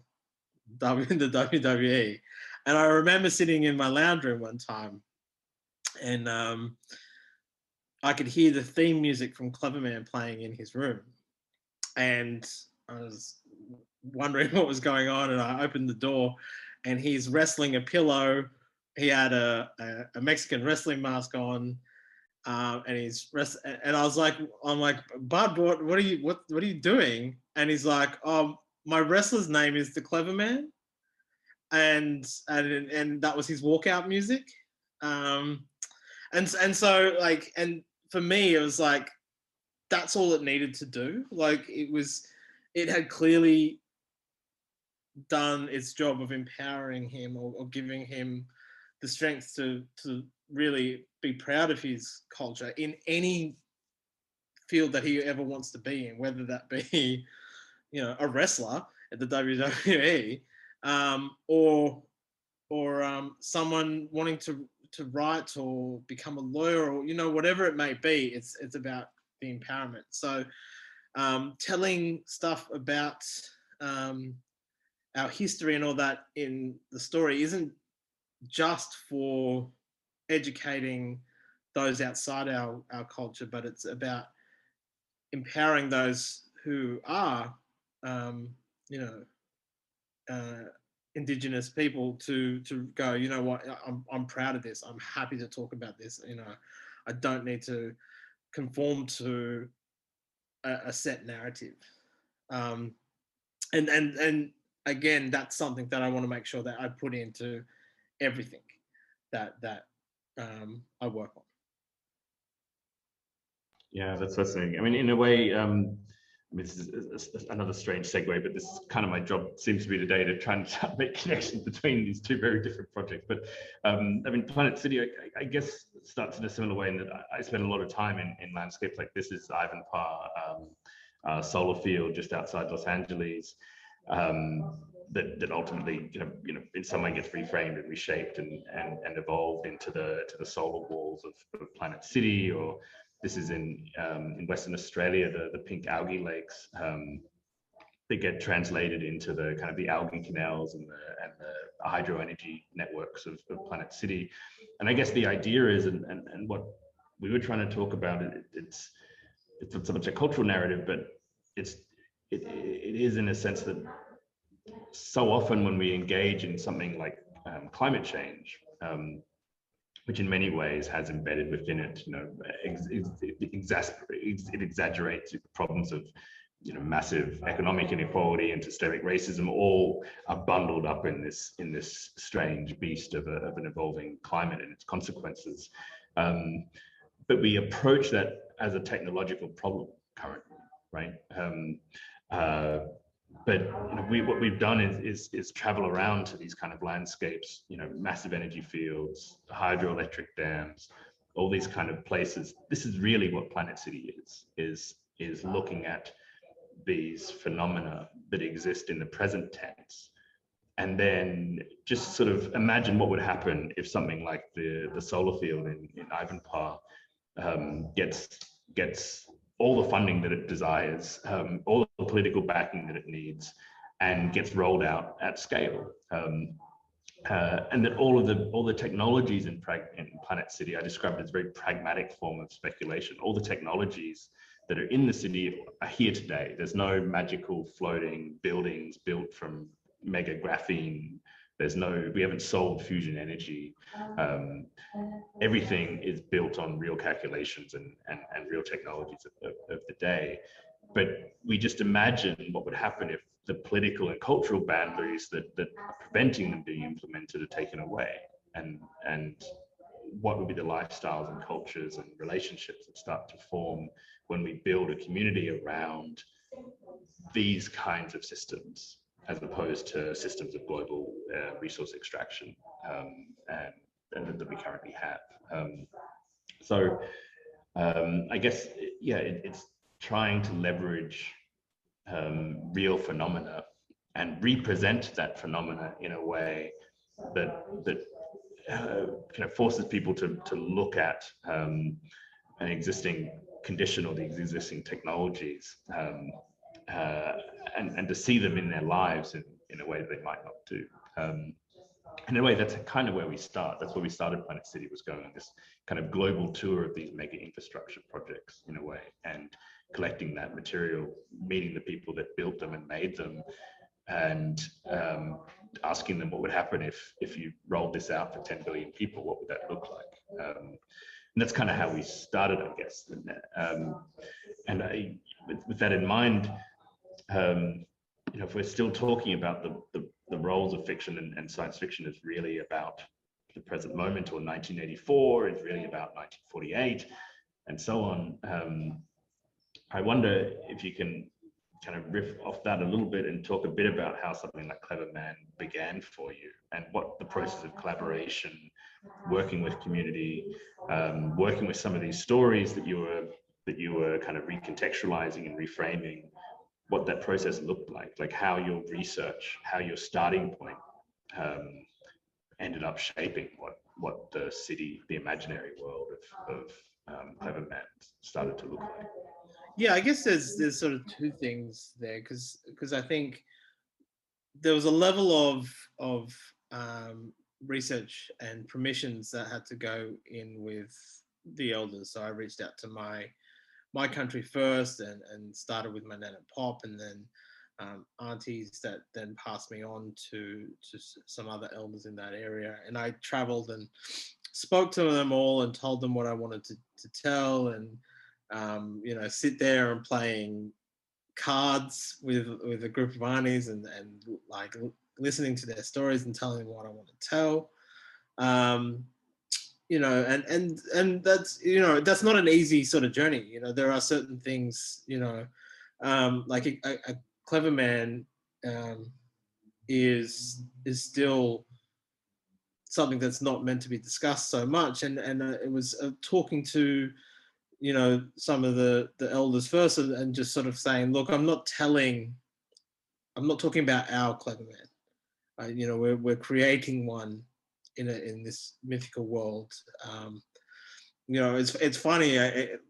the WWE. And I remember sitting in my lounge room one time, and I could hear the theme music from Cleverman playing in his room, and I was wondering what was going on, and I opened the door, and he's wrestling a pillow. He had a Mexican wrestling mask on, and and I was like, I'm like, Bud, what are you doing? And he's like, my wrestler's name is the Cleverman, and that was his walkout music. and so like, and for me it was like that's all it needed to do. Like it had clearly done its job of empowering him, or giving him the strength to really be proud of his culture in any field that he ever wants to be in, whether that be, you know, a wrestler at the WWE, or someone wanting to write or become a lawyer, or, you know, whatever it may be. It's about the empowerment. So telling stuff about our history and all that in the story isn't just for educating those outside our culture, but it's about empowering those who are, you know, Indigenous people to go, you know what, I'm proud of this. I'm happy to talk about this. You know, I don't need to conform to a set narrative. And again, that's something that I want to make sure that I put into everything that I work on. Yeah, that's fascinating. I mean, in a way, I mean, this is another strange segue, but this is kind of my job seems to be today, to try and make connections between these two very different projects. But I mean, Planet City, I guess, starts in a similar way in that I spend a lot of time in landscapes like this. Is Ivanpah solar field just outside Los Angeles, that ultimately, you know, in some way gets reframed and reshaped and evolved into the solar walls of Planet City. Or this is in Western Australia, the pink algae lakes. They get translated into the kind of the algae canals and the hydro energy networks of Planet City. And I guess the idea is, and what we were trying to talk about, it's not so much a cultural narrative, but it is in a sense that so often when we engage in something like climate change, which in many ways has embedded within it, you know, it exaggerates the problems of, you know, massive economic inequality and systemic racism, all are bundled up in this strange beast of an evolving climate and its consequences. But we approach that as a technological problem currently, right? But you know, what we've done is travel around to these kind of landscapes, you know, massive energy fields, hydroelectric dams, all these kind of places. This is really what Planet City is looking at these phenomena that exist in the present tense, and then just sort of imagine what would happen if something like the solar field in Ivanpah gets all the funding that it desires, all the political backing that it needs, and gets rolled out at scale. And that all the technologies in Planet City, I described as a very pragmatic form of speculation. All the technologies that are in the city are here today. There's no magical floating buildings built from mega graphene. We haven't solved fusion energy. Everything is built on real calculations and real technologies of the day. But we just imagine what would happen if the political and cultural boundaries that are preventing them being implemented are taken away, and what would be the lifestyles and cultures and relationships that start to form when we build a community around these kinds of systems, as opposed to systems of global resource extraction and that we currently have. So I guess, yeah, it's trying to leverage real phenomena and represent that phenomena in a way that kind of forces people to look at an existing condition or the existing technologies, and to see them in their lives in a way that they might not do. In a way, that's kind of where we start. That's where we started Planet City, was going on this kind of global tour of these mega infrastructure projects in a way, and collecting that material, meeting the people that built them and made them, and asking them what would happen if you rolled this out for 10 billion people, what would that look like? And that's kind of how we started, I guess. And with that in mind, you know, if we're still talking about the roles of fiction and science fiction is really about the present moment, or 1984 is really about 1948, and so on. I wonder if you can kind of riff off that a little bit and talk a bit about how something like Cleverman began for you, and what the process of collaboration, working with community, working with some of these stories that you were kind of recontextualizing and reframing, what that process looked like how your research, how your starting point ended up shaping what the city, the imaginary world of Cleverman started to look like. Yeah, I guess there's sort of two things there, because I think there was a level of research and permissions that had to go in with the elders. So I reached out to my country first, and started with my nan and pop, and then aunties that then passed me on to some other elders in that area. And I traveled and spoke to them all and told them what I wanted to tell, and you know, sit there and playing cards with a group of aunties, and like listening to their stories and telling them what I want to tell. You know, and that's, you know, that's not an easy sort of journey. You know, there are certain things, you know, like a Cleverman is still something that's not meant to be discussed so much. And it was talking to, you know, some of the elders first, and just sort of saying, look, I'm not talking about our Cleverman. You know, we're creating one in this mythical world. You know, it's funny.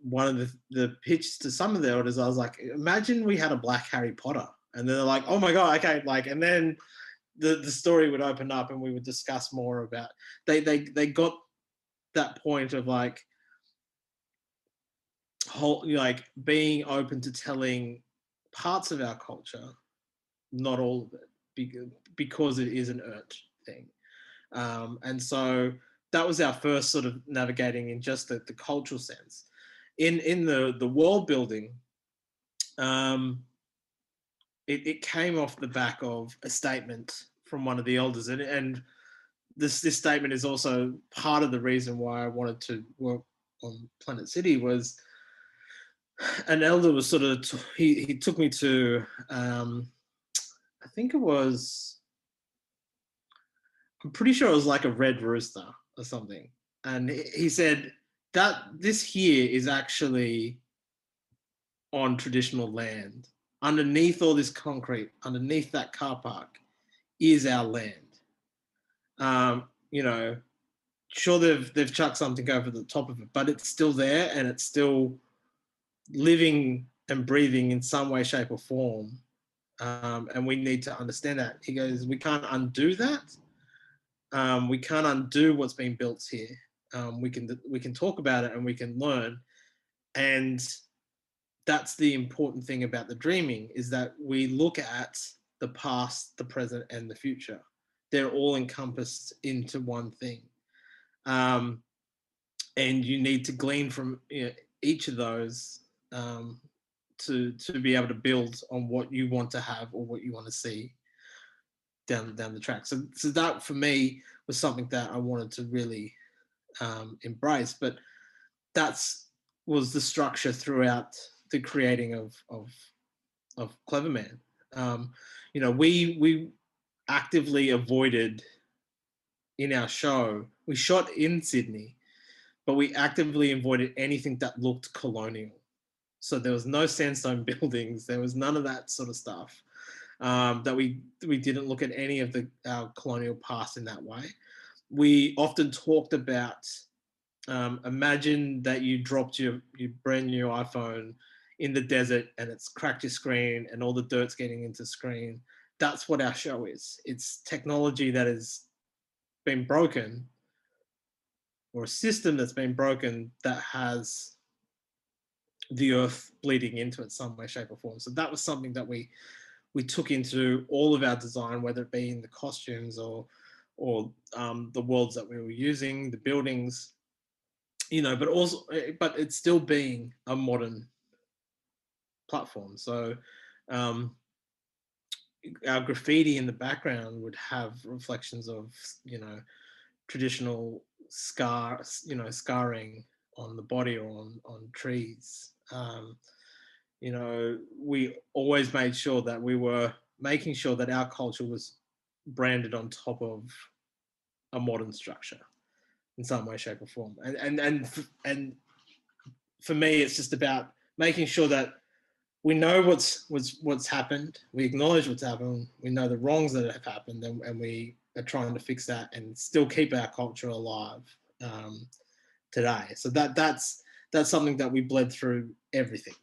One of the pitches to some of the elders, I was like, imagine we had a Black Harry Potter, and they're like, oh my god, okay, like, and then the story would open up, and we would discuss more about. They got that point of like like being open to telling parts of our culture, not all of it, because it is an Urt thing. And so that was our first sort of navigating in just the cultural sense. In the world building, it came off the back of a statement from one of the elders, and this statement is also part of the reason why I wanted to work on Planet City. Was an elder was sort of he took me to I think it was, I'm pretty sure it was like a red rooster or something. And he said that this here is actually on traditional land. Underneath all this concrete, underneath that car park, is our land. You know, sure, they've chucked something over the top of it, but it's still there, and it's still living and breathing in some way, shape, or form. And we need to understand that. He goes, we can't undo that. We can't undo what's been built here. We can talk about it, and we can learn. And that's the important thing about the dreaming, is that we look at the past, the present, and the future. They're all encompassed into one thing. And you need to glean from, you know, each of those to be able to build on what you want to have or what you want to see down the track. So that for me was something that I wanted to really embrace. But was the structure throughout the creating of Cleverman. You know, we actively avoided in our show. We shot in Sydney, but we actively avoided anything that looked colonial. So there was no sandstone buildings. There was none of that sort of stuff. That we didn't look at any of our colonial past in that way. We often talked about, imagine that you dropped your brand new iPhone in the desert, and it's cracked your screen, and all the dirt's getting into screen. That's what our show is. It's technology that has been broken, or a system that's been broken, that has the earth bleeding into it some way, shape, or form. So that was something that we took into all of our design, whether it be in the costumes or the worlds that we were using, the buildings, you know, but it's still being a modern platform. So our graffiti in the background would have reflections of, you know, traditional scarring on the body or on trees. We always made sure that we were making sure that our culture was branded on top of a modern structure in some way, shape, or form. And for me, it's just about making sure that we know what's happened, we acknowledge what's happened, we know the wrongs that have happened, and we are trying to fix that and still keep our culture alive today. So that's something that we bled through everything,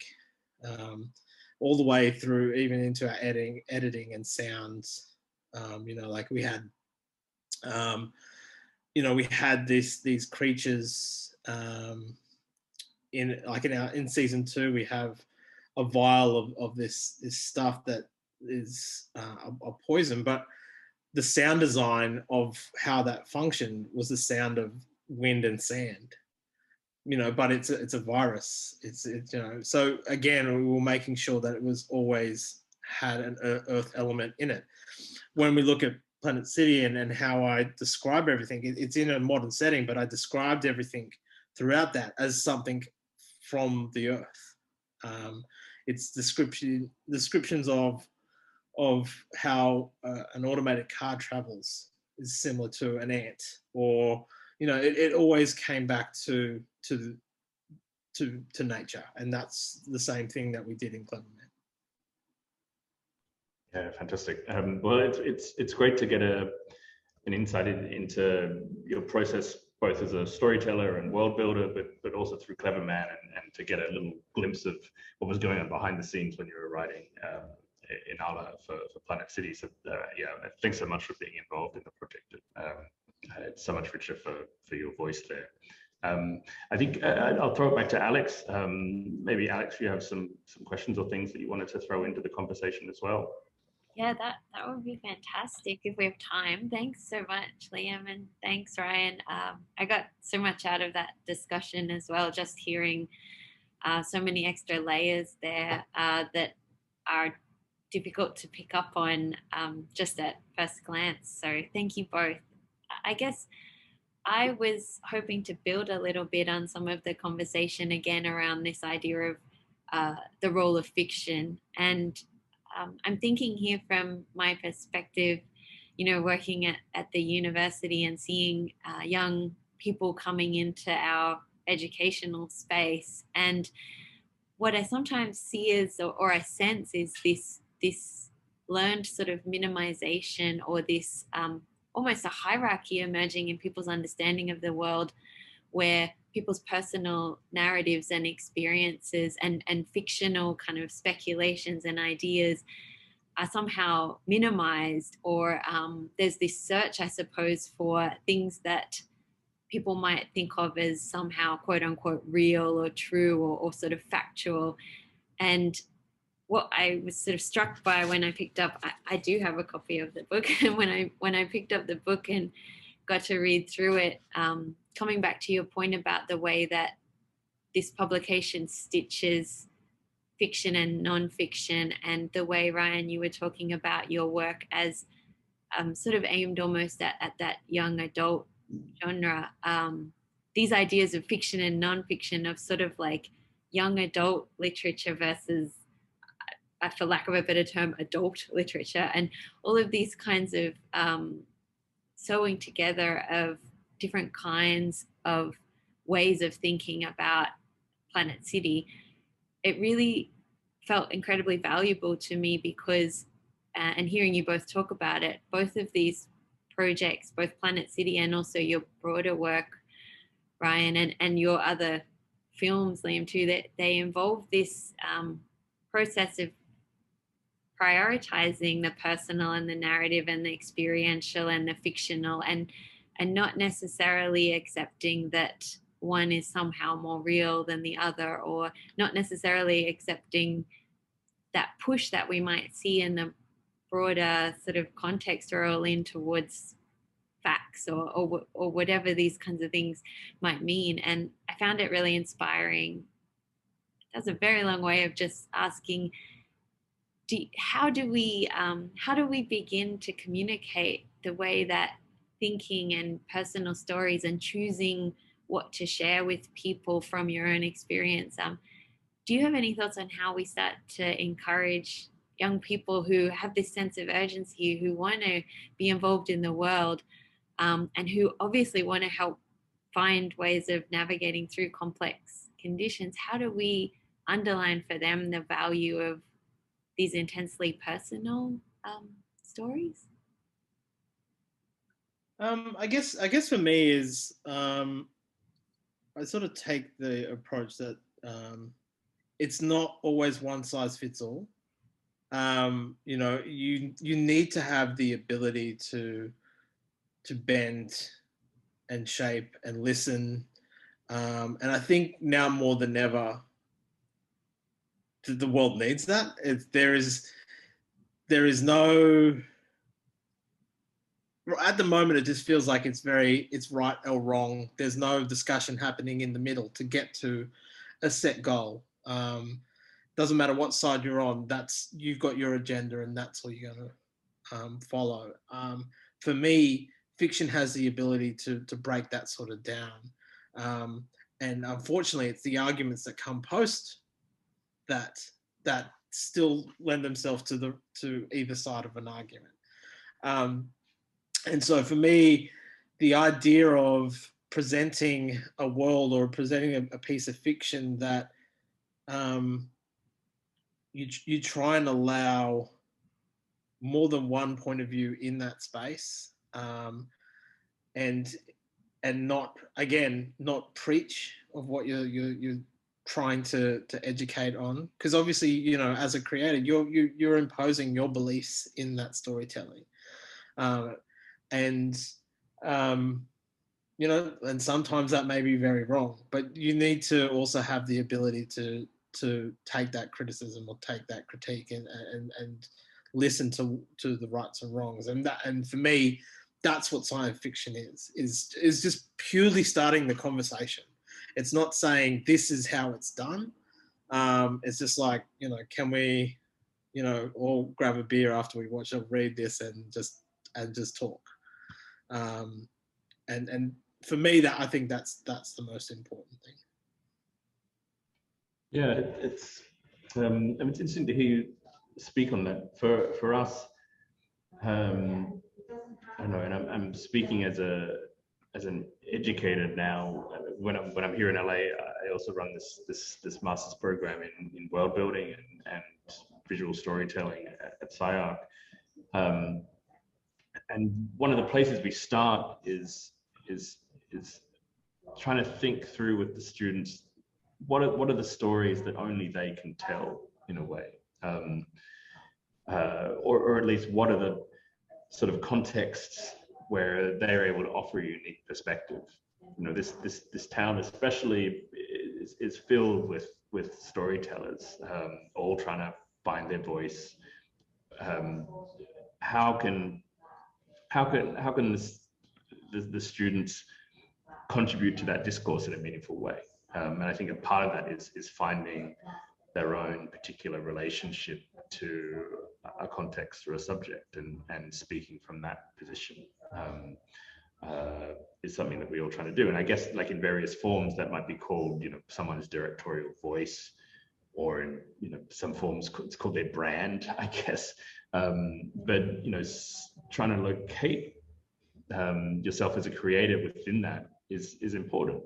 all the way through, even into our editing and sounds. Like we had, we had these creatures in season 2. We have a vial of this stuff that is a poison, but the sound design of how that functioned was the sound of wind and sand. But it's a virus. It's so again, we were making sure that it was always had an earth element in it. When we look at Planet City and how I describe everything, it's in a modern setting, but I described everything throughout that as something from the earth. It's descriptions of how an automated car travels is similar to an ant, or it always came back to nature, and that's the same thing that we did in Clever Man. Yeah, fantastic. Well, it's great to get an insight into your process, both as a storyteller and world builder, but also through Clever Man, and to get a little glimpse of what was going on behind the scenes when you were writing in Ala for Planet City. So thanks so much for being involved in the project. It's so much richer for your voice there. I think I'll throw it back to Alex. Maybe Alex, you have some questions or things that you wanted to throw into the conversation as well. Yeah, that would be fantastic if we have time. Thanks so much, Liam, and thanks, Ryan. I got so much out of that discussion as well, just hearing so many extra layers there that are difficult to pick up on just at first glance. So thank you both. I guess I was hoping to build a little bit on some of the conversation again around this idea of the role of fiction. And I'm thinking here from my perspective, working at the university and seeing young people coming into our educational space. And what I sometimes see is, or I sense, is this learned sort of minimization, or this almost a hierarchy emerging in people's understanding of the world, where people's personal narratives and experiences and fictional kind of speculations and ideas are somehow minimized, or there's this search, I suppose, for things that people might think of as somehow quote unquote real or true, or sort of factual. And what I was sort of struck by when I picked up, I do have a copy of the book, and when I picked up the book and got to read through it, coming back to your point about the way that this publication stitches fiction and non-fiction, and the way, Ryan, you were talking about your work as sort of aimed almost at that young adult genre. These ideas of fiction and non-fiction, of sort of like young adult literature versus, for lack of a better term, adult literature, and all of these kinds of sewing together of different kinds of ways of thinking about Planet City. It really felt incredibly valuable to me because, and hearing you both talk about it, both of these projects, both Planet City and also your broader work, Ryan, and your other films, Liam, too, that they involve this process of prioritizing the personal and the narrative and the experiential and the fictional, and not necessarily accepting that one is somehow more real than the other, or not necessarily accepting that push that we might see in the broader sort of context or all in towards facts or whatever these kinds of things might mean. And I found it really inspiring. That's a very long way of just asking, how do we begin to communicate the way that thinking and personal stories and choosing what to share with people from your own experience. Do you have any thoughts on how we start to encourage young people who have this sense of urgency, who want to be involved in the world, and who obviously want to help find ways of navigating through complex conditions? How do we underline for them the value of these intensely personal stories? I guess for me is I sort of take the approach that it's not always one size fits all. You know, you need to have the ability to bend and shape and listen. And I think now more than ever, the world needs that. There is no, at the moment, it just feels like it's right or wrong. There's no discussion happening in the middle to get to a set goal. Doesn't matter what side you're on. You've got your agenda, and that's all you're going to follow. For me, fiction has the ability to break that sort of down. And unfortunately, it's the arguments that come post that still lend themselves to either side of an argument. And so for me, the idea of presenting a world or presenting a piece of fiction that you try and allow more than one point of view in that space, and not preach of what you're trying to educate on, because obviously, you know, as a creator, you're imposing your beliefs in that storytelling, and you know, and sometimes that may be very wrong, but you need to also have the ability to take that criticism or take that critique and listen to the rights and wrongs. And for me, that's what science fiction is just purely starting the conversation. It's not saying this is how it's done. It's just like, you know, can we, you know, all grab a beer after we watch or read this and just talk. And for me, that I think that's the most important thing. Yeah, it's interesting to hear you speak on that. For us, I don't know, and I'm speaking as an educator now. When I'm here in LA, I also run this master's program in world building and visual storytelling at SciArc. And one of the places we start is trying to think through with the students what are the stories that only they can tell, in a way, or at least what are the sort of contexts where they're able to offer a unique perspective. You know, this town especially is filled with storytellers, all trying to find their voice. How can the students contribute to that discourse in a meaningful way? And I think a part of that is finding their own particular relationship to a context or a subject and speaking from that position is something that we all try to do. And I guess, like, in various forms, that might be called, you know, someone's directorial voice, or in, you know, some forms it's called their brand, I guess. But, you know, trying to locate yourself as a creator within that is important.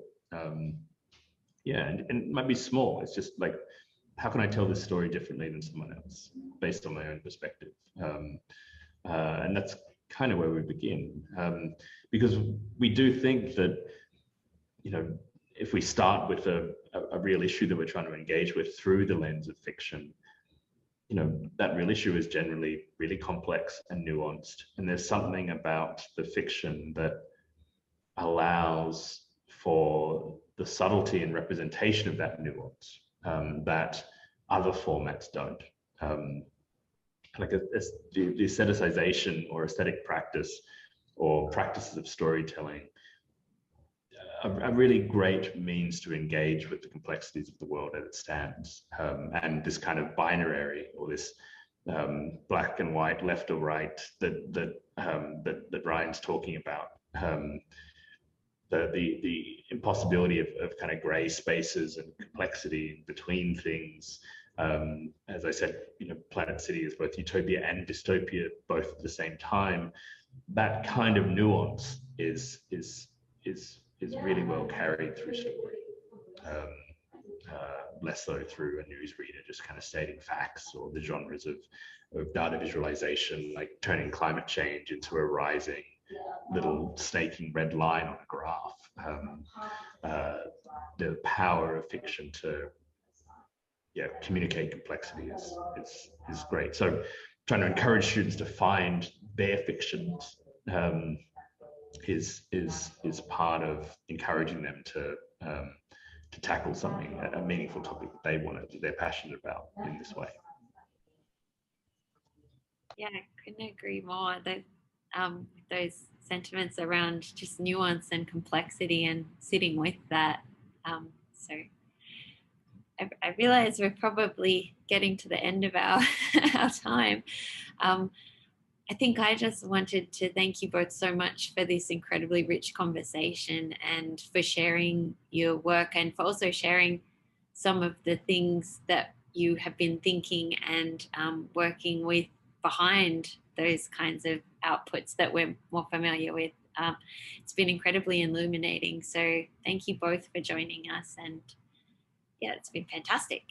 Yeah, and it might be small. It's just like, how can I tell this story differently than someone else based on my own perspective? And that's kind of where we begin, because we do think that, you know, if we start with a real issue that we're trying to engage with through the lens of fiction, you know, that real issue is generally really complex and nuanced. And there's something about the fiction that allows for the subtlety and representation of that nuance that other formats don't. Like the aestheticization or aesthetic practice or practices of storytelling are really great means to engage with the complexities of the world as it stands. And this kind of binary, or this black and white, left or right, that Ryan's talking about, the impossibility of kind of gray spaces and complexity between things. As I said, Planet City is both utopia and dystopia, both at the same time. That kind of nuance is really well carried through story. Less so through a newsreader just kind of stating facts, or the genres of data visualization, like turning climate change into a rising little snaking red line on a graph. The power of fiction to communicate complexity is great. So trying to encourage students to find their fictions is part of encouraging them to tackle something, a meaningful topic that they're passionate about in this way. Yeah, I couldn't agree more. Those sentiments around just nuance and complexity and sitting with that. So I realize we're probably getting to the end of our time. I think I just wanted to thank you both so much for this incredibly rich conversation, and for sharing your work, and for also sharing some of the things that you have been thinking and working with behind those kinds of outputs that we're more familiar with. It's been incredibly illuminating. So thank you both for joining us, and yeah, it's been fantastic.